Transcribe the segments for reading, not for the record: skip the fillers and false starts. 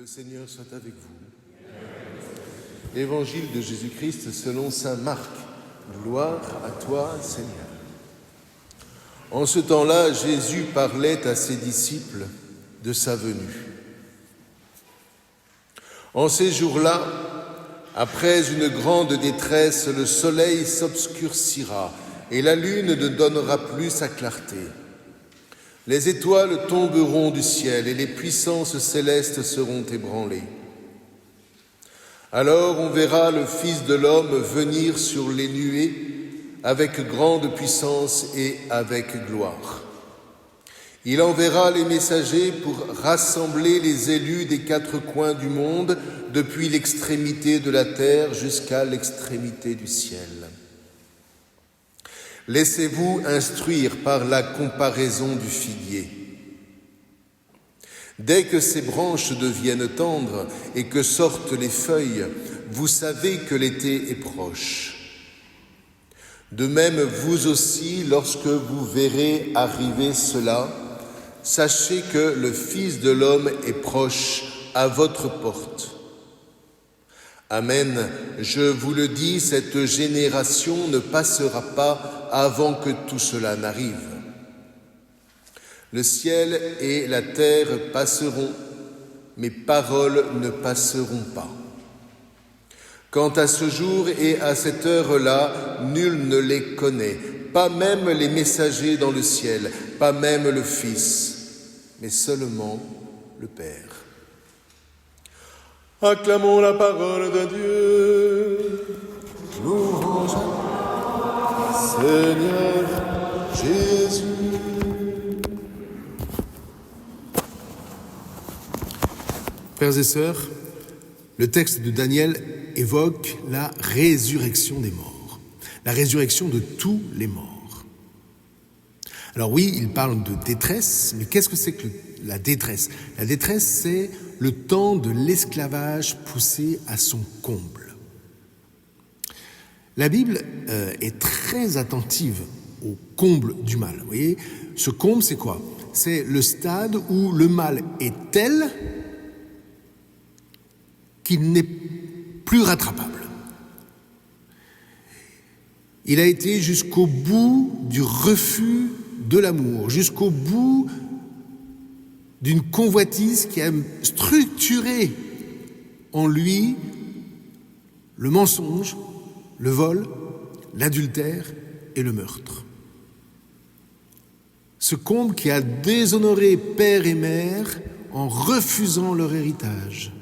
Le Seigneur soit avec vous. Évangile de Jésus-Christ selon saint Marc. Gloire à toi, Seigneur. En ce temps-là, Jésus parlait à ses disciples de sa venue. En ces jours-là, après une grande détresse, le soleil s'obscurcira et la lune ne donnera plus sa clarté. Les étoiles tomberont du ciel et les puissances célestes seront ébranlées. Alors on verra le Fils de l'homme venir sur les nuées avec grande puissance et avec gloire. Il enverra les messagers pour rassembler les élus des quatre coins du monde, depuis l'extrémité de la terre jusqu'à l'extrémité du ciel. Laissez-vous instruire par la comparaison du figuier. Dès que ses branches deviennent tendres et que sortent les feuilles, vous savez que l'été est proche. De même, vous aussi, lorsque vous verrez arriver cela, sachez que le Fils de l'homme est proche, à votre porte. Amen, je vous le dis, cette génération ne passera pas avant que tout cela n'arrive. Le ciel et la terre passeront, mes paroles ne passeront pas. Quant à ce jour et à cette heure-là, nul ne les connaît, pas même les messagers dans le ciel, pas même le Fils, mais seulement le Père. Acclamons la parole de Dieu. Louange à Seigneur Jésus. Frères et sœurs, le texte de Daniel évoque la résurrection des morts, la résurrection de tous les morts. Alors oui, il parle de détresse, mais qu'est-ce que c'est que la détresse ? La détresse, c'est le temps de l'esclavage poussé à son comble. La Bible est très attentive au comble du mal. Vous voyez, ce comble, c'est quoi ? C'est le stade où le mal est tel qu'il n'est plus rattrapable. Il a été jusqu'au bout du refus de l'amour, jusqu'au bout d'une convoitise qui a structuré en lui le mensonge, le vol, l'adultère et le meurtre. Ce comble qui a déshonoré père et mère en refusant leur héritage.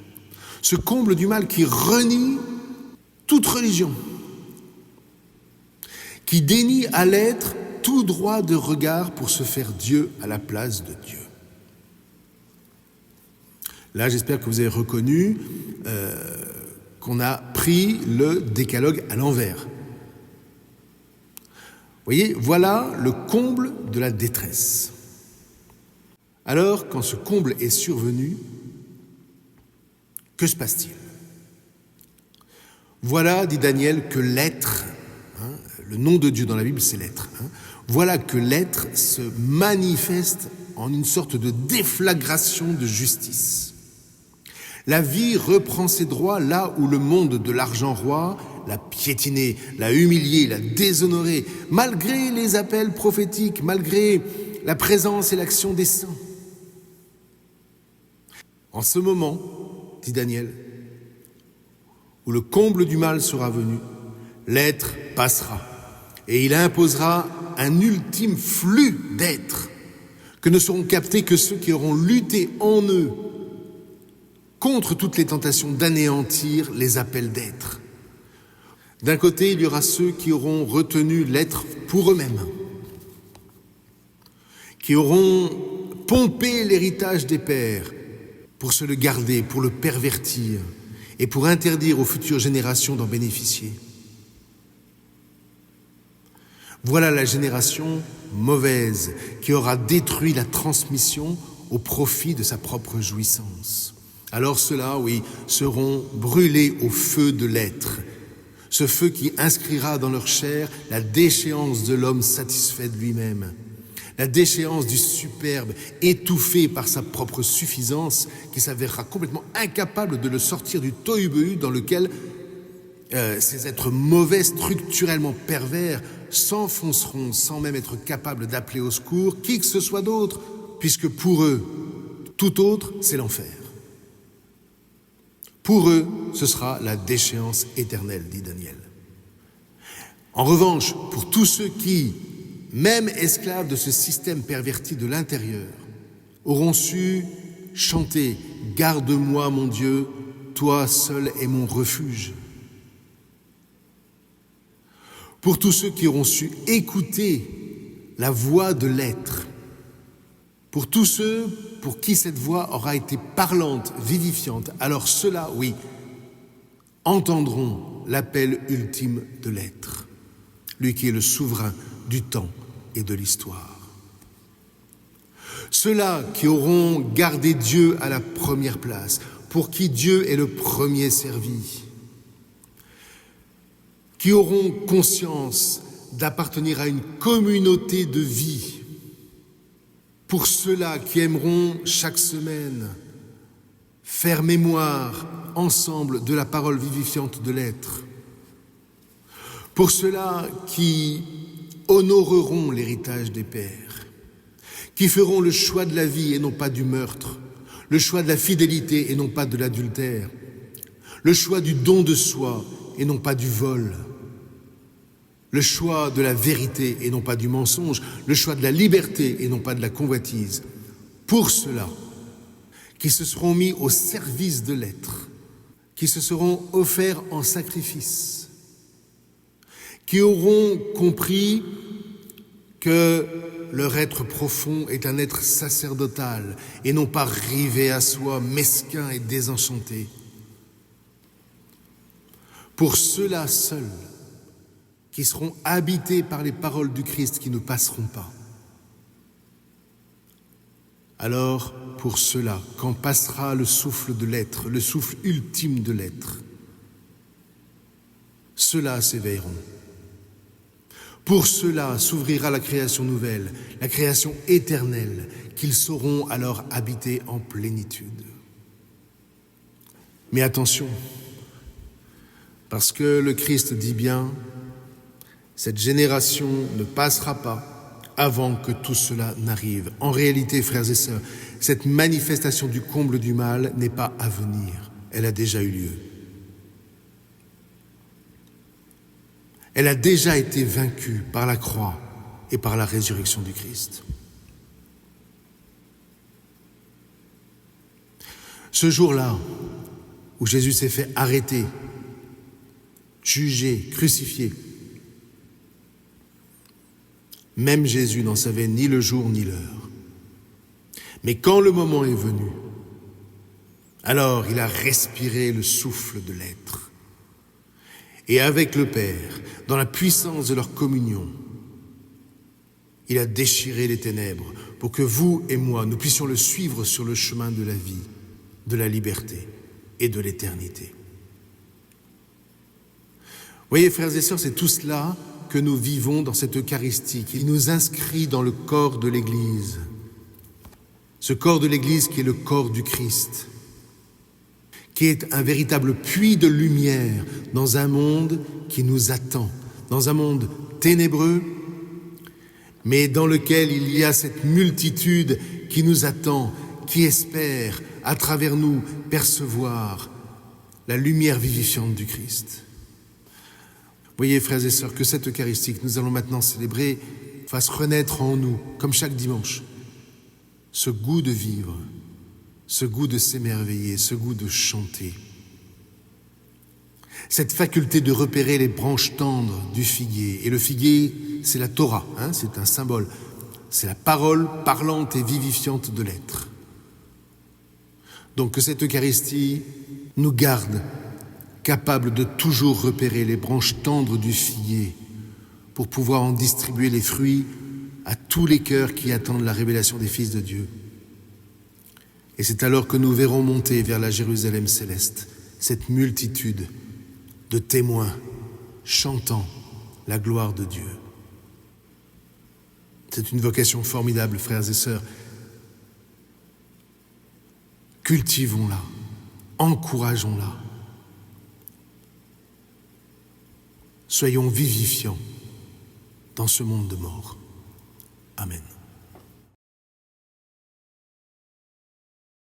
Ce comble du mal qui renie toute religion, qui dénie à l'être tout droit de regard pour se faire Dieu à la place de Dieu. Là, j'espère que vous avez reconnu qu'on a pris le décalogue à l'envers. Vous voyez, voilà le comble de la détresse. Alors, quand ce comble est survenu, que se passe-t-il ? Voilà, dit Daniel, que l'être, le nom de Dieu dans la Bible, c'est l'être. Voilà que l'être se manifeste en une sorte de déflagration de justice. La vie reprend ses droits là où le monde de l'argent roi l'a piétiné, l'a humilié, l'a déshonoré, malgré les appels prophétiques, malgré la présence et l'action des saints. En ce moment, dit Daniel, où le comble du mal sera venu, l'être passera et il imposera un ultime flux d'êtres que ne seront captés que ceux qui auront lutté en eux contre toutes les tentations d'anéantir les appels d'être. D'un côté, il y aura ceux qui auront retenu l'être pour eux-mêmes, qui auront pompé l'héritage des pères pour se le garder, pour le pervertir et pour interdire aux futures générations d'en bénéficier. Voilà la génération mauvaise qui aura détruit la transmission au profit de sa propre jouissance. Alors ceux-là, oui, seront brûlés au feu de l'être, ce feu qui inscrira dans leur chair la déchéance de l'homme satisfait de lui-même, La déchéance du superbe, étouffé par sa propre suffisance, qui s'avérera complètement incapable de le sortir du tohu-bohu dans lequel ces êtres mauvais, structurellement pervers, s'enfonceront sans même être capables d'appeler au secours qui que ce soit d'autre, puisque pour eux, tout autre, c'est l'enfer. Pour eux, ce sera la déchéance éternelle, dit Daniel. En revanche, pour tous ceux qui, même esclaves de ce système perverti de l'intérieur, auront su chanter « Garde-moi, mon Dieu, toi seul est mon refuge ». Pour tous ceux qui auront su écouter la voix de l'être, pour tous ceux pour qui cette voix aura été parlante, vivifiante, alors ceux-là, oui, entendront l'appel ultime de l'être, lui qui est le souverain du temps et de l'histoire. Ceux-là qui auront gardé Dieu à la première place, pour qui Dieu est le premier servi, qui auront conscience d'appartenir à une communauté de vie, pour ceux-là qui aimeront chaque semaine faire mémoire ensemble de la parole vivifiante de l'être, pour ceux-là qui honoreront l'héritage des pères, qui feront le choix de la vie et non pas du meurtre, le choix de la fidélité et non pas de l'adultère, le choix du don de soi et non pas du vol, le choix de la vérité et non pas du mensonge, le choix de la liberté et non pas de la convoitise. Pour ceux-là qui se seront mis au service de l'être, qui se seront offerts en sacrifice, qui auront compris que leur être profond est un être sacerdotal et non pas rivé à soi, mesquin et désenchanté. Pour ceux-là seuls, qui seront habités par les paroles du Christ qui ne passeront pas. Alors, pour ceux-là, quand passera le souffle de l'être, le souffle ultime de l'être, ceux-là s'éveilleront. Pour ceux-là s'ouvrira la création nouvelle, la création éternelle, qu'ils sauront alors habiter en plénitude. Mais attention, parce que le Christ dit bien, cette génération ne passera pas avant que tout cela n'arrive. En réalité, frères et sœurs, cette manifestation du comble du mal n'est pas à venir, elle a déjà eu lieu. Elle a déjà été vaincue par la croix et par la résurrection du Christ. Ce jour-là, où Jésus s'est fait arrêter, jugé, crucifié, même Jésus n'en savait ni le jour ni l'heure. Mais quand le moment est venu, alors il a respiré le souffle de l'être. Et avec le Père, dans la puissance de leur communion, il a déchiré les ténèbres pour que vous et moi, nous puissions le suivre sur le chemin de la vie, de la liberté et de l'éternité. Voyez, frères et sœurs, c'est tout cela que nous vivons dans cette Eucharistie, qui nous inscrit dans le corps de l'Église. Ce corps de l'Église qui est le corps du Christ, qui est un véritable puits de lumière dans un monde qui nous attend, dans un monde ténébreux, mais dans lequel il y a cette multitude qui nous attend, qui espère, à travers nous, percevoir la lumière vivifiante du Christ. Voyez, frères et sœurs, que cette Eucharistie que nous allons maintenant célébrer fasse renaître en nous, comme chaque dimanche, ce goût de vivre, ce goût de s'émerveiller, ce goût de chanter. Cette faculté de repérer les branches tendres du figuier. Et le figuier, c'est la Torah, c'est un symbole. C'est la parole parlante et vivifiante de l'être. Donc que cette Eucharistie nous garde capable de toujours repérer les branches tendres du figuier pour pouvoir en distribuer les fruits à tous les cœurs qui attendent la révélation des fils de Dieu. Et c'est alors que nous verrons monter vers la Jérusalem céleste cette multitude de témoins chantant la gloire de Dieu. C'est une vocation formidable, frères et sœurs. Cultivons-la, encourageons-la. Soyons vivifiants dans ce monde de mort. Amen.